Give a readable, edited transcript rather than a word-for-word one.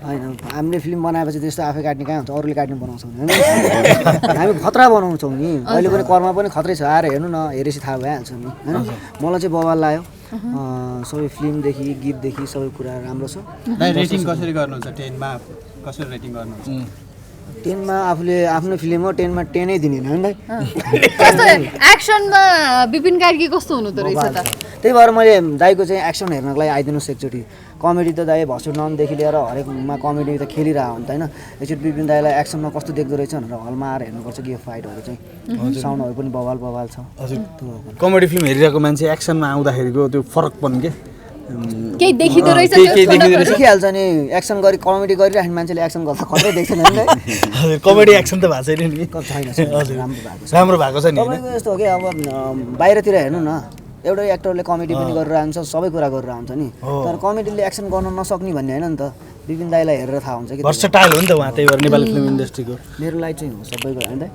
होइन हामीले फिल्म बनाएपछि त्यस्तो आफै काट्ने कहाँ हुन्छ अरूले काट्ने बनाउँछौँ हामी खतरा बनाउँछौँ नि अहिले पनि कर्म पनि खत्रै छ आएर हेर्नु न हेरेपछि थाहा भइहाल्छ नि होइन मलाई चाहिँ बवाल लाग्यो सबै फिल्मदेखि गीतदेखि सबै कुरा राम्रो छ रेटिङ कसरी गर्नुहुन्छ 10 मा कसरी रेटिङ गर्नुहुन्छ 10 मा आफूले आफ्नो फिल्म हो 10 मा 10 नै दिने होइन कस्तो एक्सनमा विपिन कार्की कस्तो हुनु त रहेछ त त्यही भएर मैले दाइको चाहिँ एक्सन हेर्नको लागि आइदिनुहोस् एकचोटि कमेडी त दाइ भसुर ननदेखि लिएर हरेकमा कमेडी त खेलिरहेको हुन्छ होइन एकचोटि विपिन दाइलाई एक्सनमा कस्तो देख्दो रहेछ भनेर हलमा आएर हेर्नुपर्छ कि यो फाइटहरू चाहिँ साउन्डहरू पनि बवाल छ हजुर कमेडी फिल्म हेरिरहेको मान्छे एक्सनमा आउँदाखेरिको त्यो फरक पनि के केही देखिँदो रहेछ देखिहाल्छ नि एक्सन गरी कमेडी गरिराख्ने मान्छेले एक्सन गर्दा खतरै देख्दैन नि हजुर कमेडी एक्सन त भएको छैन नि छैन राम्रो भएको छ नि तपाईँको यस्तो हो कि अब बाहिरतिर हेर्नु न एउटै एक्टरले कमेडी पनि गरेर हुन्छ सबै कुरा गरेर हुन्छ नि तर कमेडीले एक्सन गर्न नसक्ने भन्ने होइन नि त विपिन दाइलाई हेरेर थाहा हुन्छ कि भर्सटाइल हो नि त उहाँ त्यही भएर नेपाली फिल्म इन्डस्ट्रीको मेरो लागि चाहिँ हो सबैको होइन